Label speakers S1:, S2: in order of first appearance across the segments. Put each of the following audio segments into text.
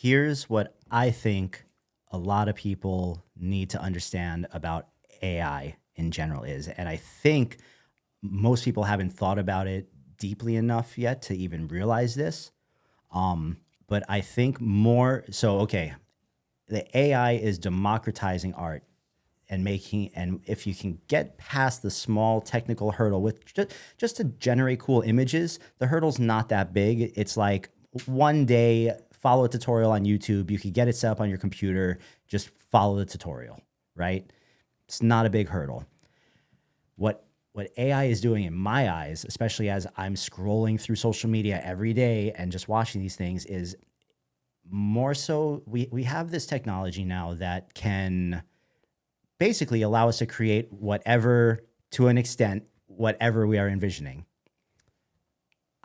S1: Here's what I think a lot of people need to understand about AI in general is, and I think most people haven't thought about it deeply enough yet to even realize this. But I think more so, okay, the AI is democratizing art and making, and if you can get past the small technical hurdle with just to generate cool images, the hurdle's not that big. It's like one day, follow a tutorial on YouTube. You could get it set up on your computer, just follow the tutorial, right? It's not a big hurdle. What AI is doing in my eyes, especially as I'm scrolling through social media every day and just watching these things, is more so we have this technology now that can basically allow us to create whatever, to an extent, whatever we are envisioning.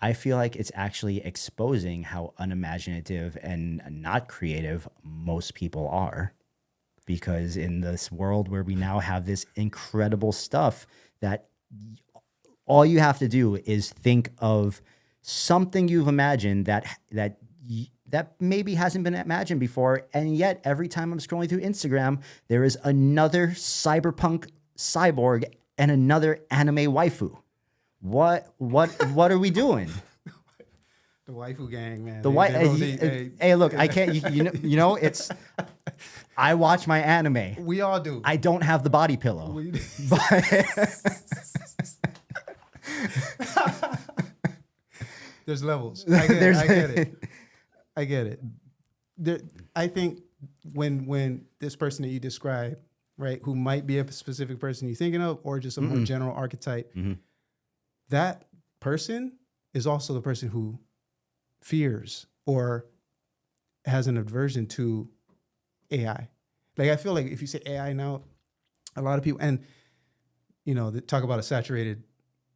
S1: I feel like it's actually exposing how unimaginative and not creative most people are. Because in this world where we now have this incredible stuff that all you have to do is think of something you've imagined that maybe hasn't been imagined before. And yet every time I'm scrolling through Instagram, there is another cyberpunk cyborg and another anime waifu. What are we doing?
S2: The waifu gang, man.
S1: Hey, look, I can't. You know, it's. I watch my anime.
S2: We all do.
S1: I don't have the body pillow.
S2: There's levels. I get it. I think when this person that you describe, right, who might be a specific person you're thinking of, or just a more general archetype, that person is also the person who fears or has an aversion to AI. Like, I feel like if you say AI now, a lot of people, and you know, they talk about a saturated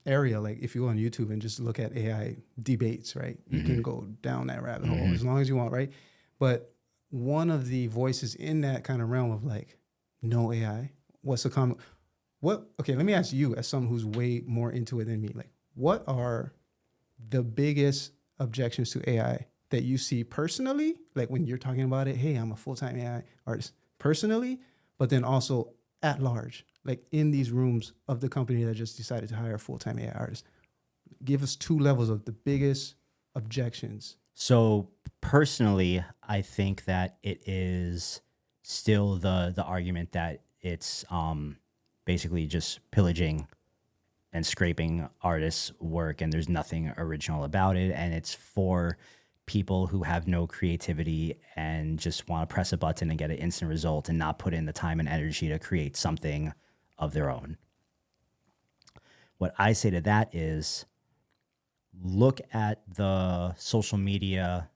S2: area. Like if you go on YouTube and just look at AI debates, right? You can go down that rabbit hole as long as you want, right? But one of the voices in that kind of realm of like, no AI, what's the common, okay, let me ask you as someone who's way more into it than me, like what are the biggest objections to AI that you see personally? Like when you're talking about it, hey, I'm a full-time AI artist personally, but then also at large, like in these rooms of the company that just decided to hire a full-time AI artist. Give us two levels of the biggest objections.
S1: So personally, I think that it is still the argument that it's basically just pillaging and scraping artists' work, and there's nothing original about it, and it's for people who have no creativity and just want to press a button and get an instant result and not put in the time and energy to create something of their own. What I say to that is look at the social media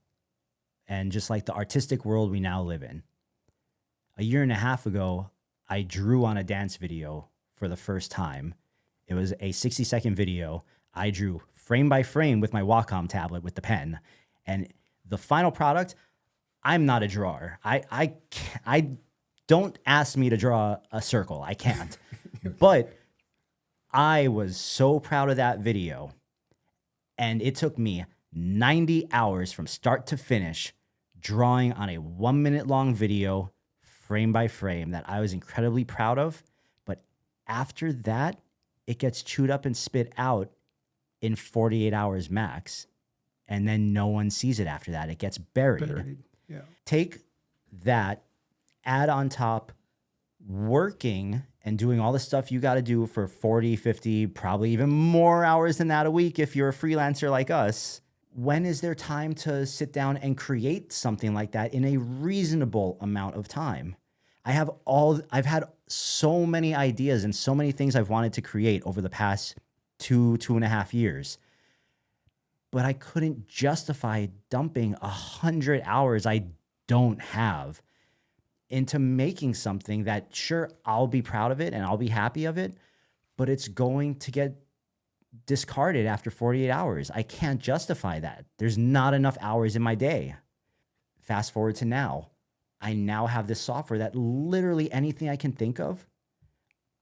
S1: and just like the artistic world we now live in. A year and a half ago, I drew on a dance video for the first time. It was a 60-second video. I drew frame by frame with my Wacom tablet with the pen. And the final product, I'm not a drawer. I don't ask me to draw a circle. I can't. But I was so proud of that video. And it took me 90 hours from start to finish drawing on a 1 minute long video, frame by frame, that I was incredibly proud of. But after that, it gets chewed up and spit out in 48 hours max. And then no one sees it after that. It gets buried.
S2: Yeah.
S1: Take that, add on top working and doing all the stuff you got to do for 40, 50, probably even more hours than that a week if you're a freelancer like us. When is there time to sit down and create something like that in a reasonable amount of time? I've had so many ideas and so many things I've wanted to create over the past 2.5 years. But I couldn't justify dumping 100 hours I don't have into making something that, sure, I'll be proud of it and I'll be happy of it, but it's going to get discarded after 48 hours. I can't justify that. There's not enough hours in my day. Fast forward to now. I now have this software that literally anything I can think of,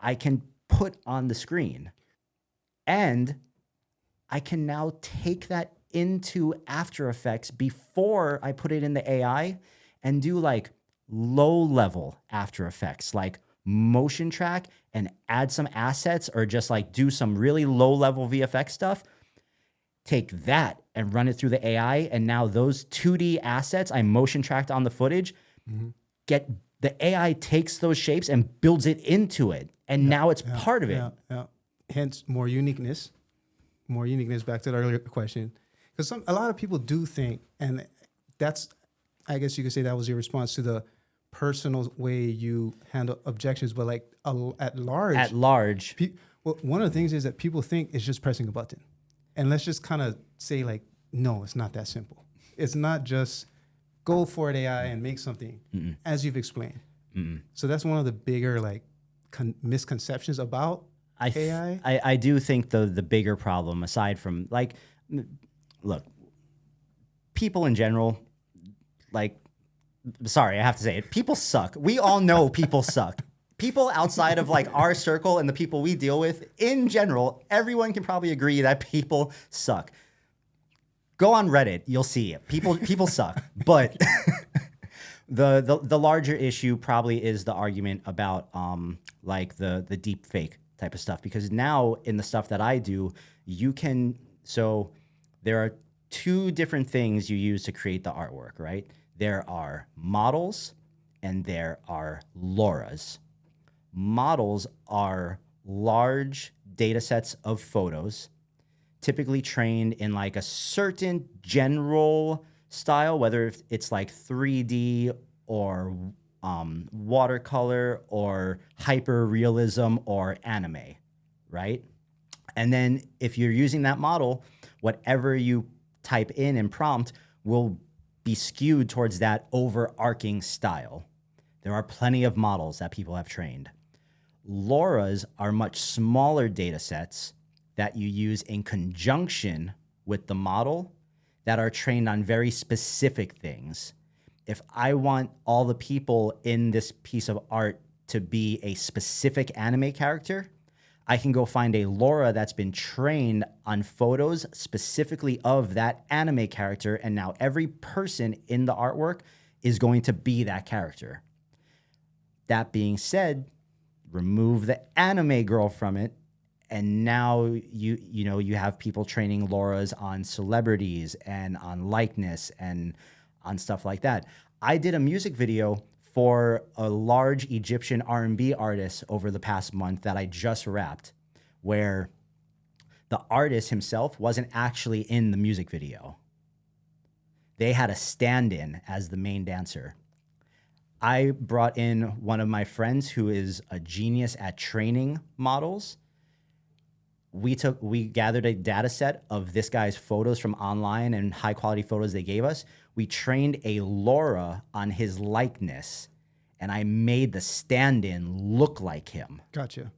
S1: I can put on the screen. And I can now take that into After Effects before I put it in the AI and do like low level After Effects, like motion track and add some assets or just like do some really low level VFX stuff. Take that and run it through the AI. And now those 2D assets I motion tracked on the footage, get the AI takes those shapes and builds it into it. And now it's part of it.
S2: Hence more uniqueness back to the earlier question. Because a lot of people do think, and that's, I guess you could say that was your response to the personal way you handle objections, but like at large. Well, one of the things is that people think it's just pressing a button. And let's just kind of say like, no, it's not that simple. It's not just go for it AI and make something as you've explained. So that's one of the bigger like misconceptions about AI.
S1: I do think the bigger problem, aside from like, look, people in general, like, sorry, I have to say it, people suck. We all know people suck. People outside of like our circle and the people we deal with in general, everyone can probably agree that people suck. Go on Reddit, you'll see it. People suck. But the larger issue probably is the argument about like the deep fake type of stuff. Because now in the stuff that I do, so there are two different things you use to create the artwork, right? There are models and there are LoRAs. Models are large data sets of photos, typically trained in like a certain general style, whether it's like 3D or watercolor or hyper-realism or anime, right? And then if you're using that model, whatever you type in and prompt will be skewed towards that overarching style. There are plenty of models that people have trained. LoRAs are much smaller data sets that you use in conjunction with the model that are trained on very specific things. If I want all the people in this piece of art to be a specific anime character, I can go find a LoRA that's been trained on photos specifically of that anime character, and now every person in the artwork is going to be that character. That being said, remove the anime girl from it, and now you have people training LoRAs on celebrities and on likeness and on stuff like that. I did a music video for a large Egyptian R&B artist over the past month that I just wrapped, where the artist himself wasn't actually in the music video. They had a stand-in as the main dancer. I brought in one of my friends who is a genius at training models. We gathered a data set of this guy's photos from online and high quality photos they gave us. We trained a LoRA on his likeness, and I made the stand-in look like him.
S2: Gotcha.